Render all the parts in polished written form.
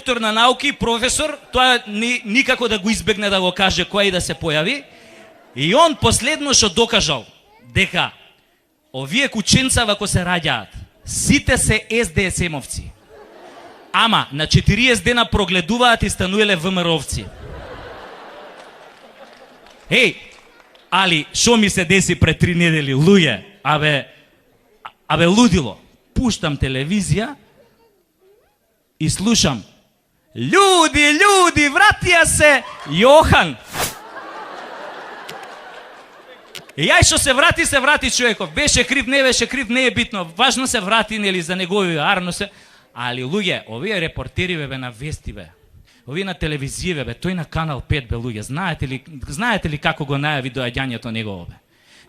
доктор на науки, професор, тоа никако да го избегне да го каже кој да се појави. И он последно што докажал дека овие кученца ако се раѓаат, сите се СДСМовци. Ама на 40 дена прогледуваат и стануеле ВМРО-овци. Еј, али шо ми се деси пред 3 недели, луѓе? Абе лудило. Пуштам телевизија и слушам: Људи, вратија се Јохан. И јај што се врати човеков. Беше крив, не е битно. Важно се врати, нели, за негови арно се. Али луѓе, овие репортери бе на вести бе. Овие на телевизија бе, тој на Канал 5 бе, луѓе. Знаете ли како го најави доаѓањето негово бе?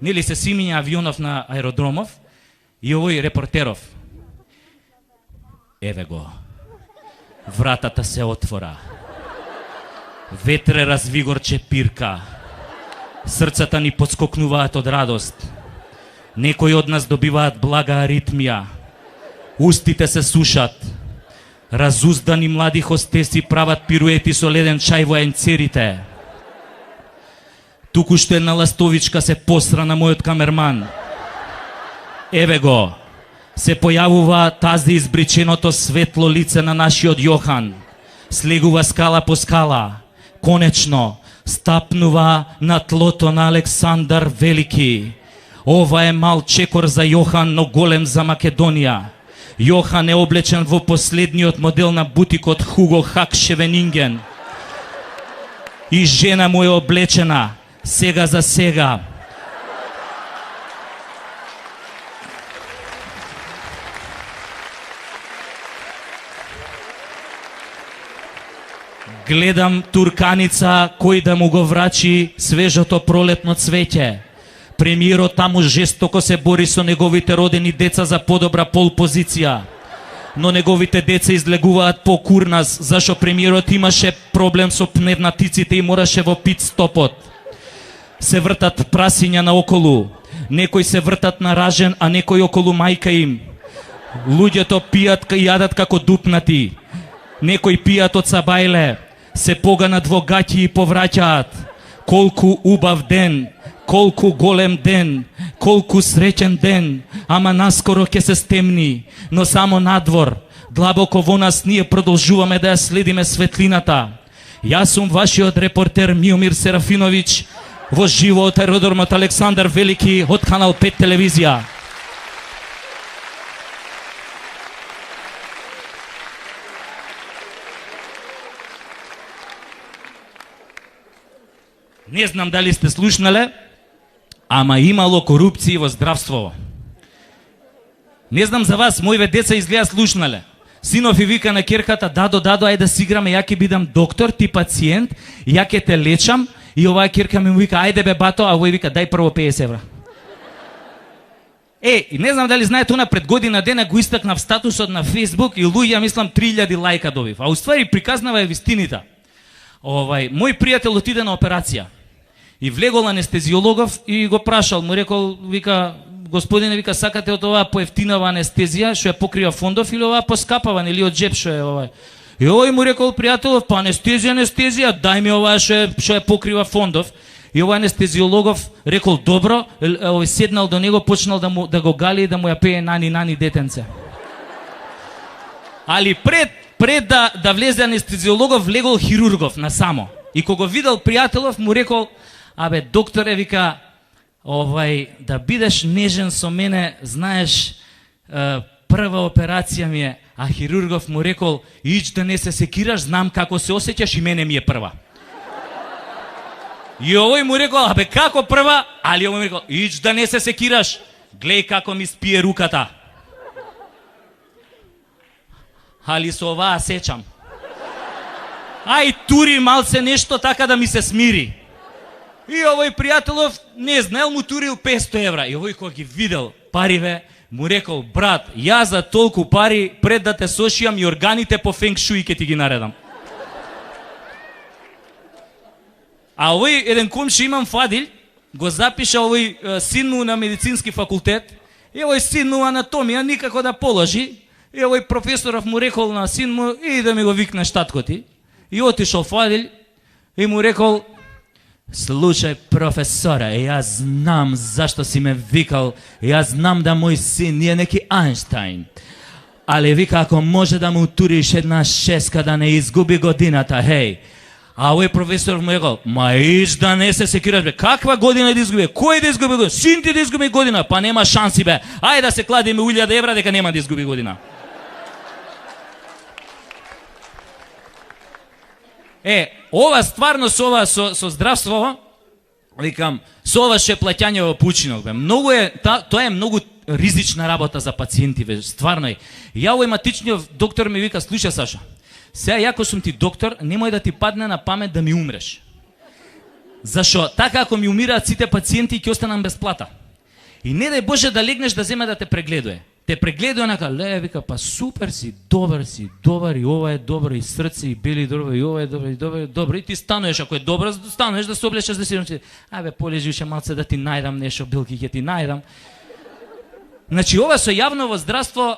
Нели се симиња авионов на аеродромов и овој репортеров. Еве го. Вратата се отвора. Ветре развигорче пирка. Срцата ни подскокнуваат од радост. Некои од нас добиваат блага аритмија. Устите се сушат. Разуздани млади хостеси прават пируети со леден чај во енцерите. Туку што една ластовичка се посра на мојот камерман. Еве го. Се појавува тази избриченото светло лице на нашиот Јохан. Слегува скала по скала. Конечно, стапнува на тлото на Александар Велики. Ова е мал чекор за Јохан, но голем за Македонија. Јохан е облечен во последниот модел на бутикот Хуго Хак Шевенинген. И жена му е облечена, сега за сега. Гледам турканица кој да му го врачи свежото пролетно цвеќе. Премиерот таму жестоко се бори со неговите родени деца за подобра полпозиција. Но неговите деца излегуваат по курнас, зашо премиерот имаше проблем со пневматиците и мораше во пит стопот. Се вртат прасиња наоколу. Некои се вртат на ражен, а некои околу мајка им. Луѓето пијат и јадат како дупнати. Некои пијат од сабајле. Се поганат во гаќи и повраќаат. Колку убав ден, колку голем ден, колку среќен ден, ама наскоро ќе се стемни, но само надвор, длабоко во нас ние продолжуваме да ја следиме светлината. Јас сум вашиот репортер Миомир Серафиновиќ, во живо од аеродромот Александар Велики од Канал 5 телевизија. Не знам дали сте слушнале, ама имало корупција во здравство. Не знам за вас, моите деца изгледа слушнале. Синов и вика на керката: дадо, ајде да си играме, ја ќе бидам доктор, ти пациент, ја ќе те лечам. И оваа керка ми му вика: ајде бе бато, а овој вика: дај прво 50 евра. И не знам дали знаете, она пред година дена го истакнав статусот на Facebook и луѓе, мислам, 3000 лајка добив. А уствари приказнава е вистината. Мој пријател отиде на операција. И влегол анестезиологов и го прашал, му рекол, вика: господине, вика, сакате од оваа поевтинава анестезија што ја покрива фондов или оваа поскапава, или од джеб што е овај? И овој му рекол: пријателов, па анестезија, дај ми оваа што ја покрива фондов. И овој анестезиологов рекол: добро, овој седнал до него, почнал да го гали и да му ја пее нани детенце. Али пред да влезе анестезиологов, влегол хирургов насамо. И кога видел пријателов, му рекол: абе, докторе, вика, да бидеш нежен со мене, знаеш, прва операција ми е. А хирургов му рекол: ич да не се секираш, знам како се осеќаш, и мене ми е прва. И овој му рекол: абе, како прва? Али овој му рекол: ич да не се секираш, глеј како ми спие руката. Али со оваа сечам. Ај, тури малце нешто така да ми се смири. И овој пријателов не знаел, му турил 500 евра. И овој кога ги видел париве, му рекол: брат, ја за толку пари пред да те сошијам и органите по фенг шуи ке ти ги наредам. А овој еден комши имам Фадил, го запиша овој син му на медицински факултет, и овој син му анатомија никако да положи, И овој професоров му рекол на син му, и да ми го викнеш татко ти. И отишол Фадил и му рекол, слушај професора, јас знам зашто си ме викал, јас знам да мој син е неки Ајнштајн. Але вика, ако може да му туриш една шеска да не изгуби годината, хеј. А овој професор му рекол, ма иш да не се секираш, бе, каква година да изгуби? Кој да изгуби година? Син ти да изгуби година? Па нема шанси, бе. Ајде да се кладиме 1000 евра дека нема да изгуби година. Ова стварно со здравство, викам, со ова ше плаќање во пучинок, бе. Многу тоа е многу ризична работа за пациенти, бе, стварно е. Ја овој матичниот доктор ми вика, слушај Саша, сега јако сум ти доктор, немој да ти падне на памет да ми умреш. Зашо така ако ми умираат сите пациенти ќе останам без плата. И не дај Боже да легнеш да земе да те прегледува. Те прегледува нака, вика, па супер си, добар, и ова е добро, и срце, и бели добро, и ова е добро, и ти стануеш, ако е добро, стануеш да се облечеш да си, абе, полежи уште малце да ти најдам нешто, билки ќе ти најдам. Значи, ова со јавново здравство,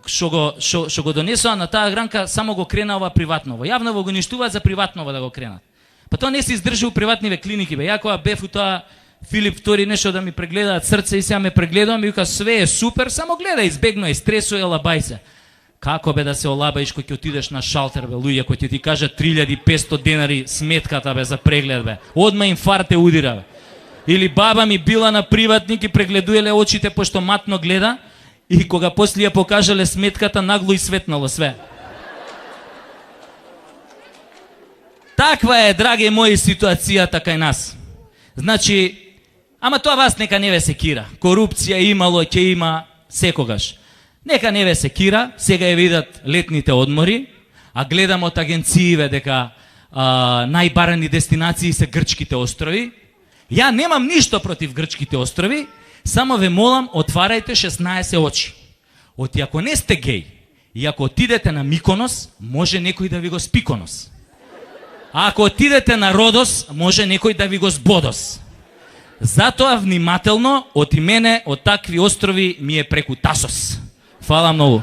што го донесува на таа гранка, само го кренава приватново. Јавново го ништуваат за приватново да го кренат. Па тоа не се издржи у приватниве клиники, бе. Ја кога бев у тоа Филип II нешто да ми прегледаат срце и сега ме прегледувам и вика, све е супер, само гледај, избегнувај стресуј, лабај се. Како бе да се олабаиш кој ќе отидеш на шалтер, бе, луѓе, кој ќе ти кажат 3500 денари сметката, бе, за преглед, бе. Одма инфаркт те удира, бе. Или баба ми била на приватник и прегледуеле очите пошто матно гледа и кога после ја покажале сметката, нагло и светнало све. Таква е, драги мои, ситуацијата кај нас. Значи, ама тоа вас нека не ве секира. Корупција имало, ќе има секогаш. Нека не ве секира, сега ја видат летните одмори, а гледам од агенциите дека најбарани дестинации се грчките острови. Ја немам ништо против грчките острови, само ве молам, отварајте 16 очи. Оти ако не сте геј и ако отидете на Миконос, може некој да ви го спиконос. А ако отидете на Родос, може некој да ви го збодос. Затоа внимателно, од мене, од такви острови ми е преку Тасос. Фала многу.